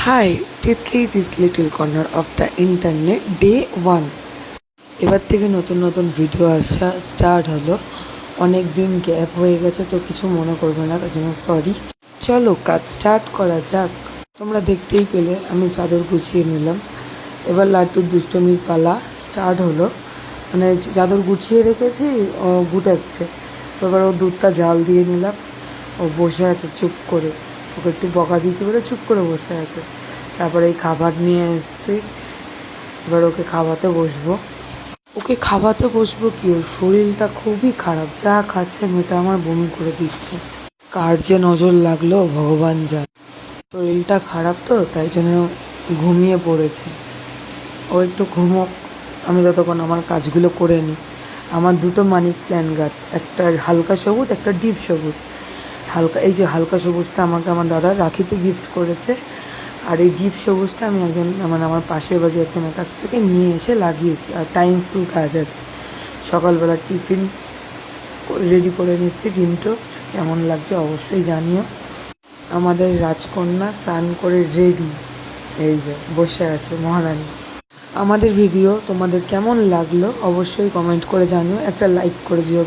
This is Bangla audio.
High Titli this little corner of the internet day 1। এবার থেকে নতুন নতুন ভিডিও আসা স্টার্ট হলো। অনেক দিন গ্যাপ হয়ে গেছে, তো কিছু মনে করবে না, তার জন্য সরি। চলো কাজ স্টার্ট করা যাক। তোমরা দেখতেই পেলে আমি চাদর গুছিয়ে নিলাম। এবার লাড্ডুর দুষ্টমির পালা স্টার্ট হলো। মানে চাদর গুছিয়ে রেখেছি, ও গুটাচ্ছে। তো এবার ও দুধটা জাল দিয়ে নিলাম। ও বসে আছে চুপ করে, ওকে একটু বকা দিয়েছি বলে চুপ করে বসে আছে। তারপরে এই খাবার নিয়ে এসেছি, এবার ওকে খাওয়াতে বসবো। কি, ওর শরীরটা খুবই খারাপ, যা খাচ্ছে মেয়েটা আমার বমি করে দিচ্ছে। কার যে নজর লাগলো ভগবান জানে। শরীরটা খারাপ তো তাই জন্য ঘুমিয়ে পড়েছে। ও একটু ঘুমোক, আমি ততক্ষণ আমার কাজগুলো করে নিই। আমার দুটো মানি প্ল্যান্ট গাছ, একটা হালকা সবুজ, একটা ডিপ সবুজ। এই যে হালকা সবুজটা আমাকে আমার দাদা রাখিতে গিফট করেছে, আর এই ডিপ সবুজটা আমি মানে আমার পাশের বাড়ি একজনের কাছ থেকে নিয়ে এসে লাগিয়েছি। আর টাইম ফুল কাজ আছে। সকালবেলা টিফিন রেডি করে নিচ্ছি, ডিম টোস্ট। কেমন লাগছে অবশ্যই জানিও। আমাদের রাজকন্যা স্নান করে রেডি, এই যে বসে আছে মহারানী। আমাদের ভিডিও তোমাদের কেমন লাগলো অবশ্যই কমেন্ট করে জানিও, একটা লাইক করে দিও।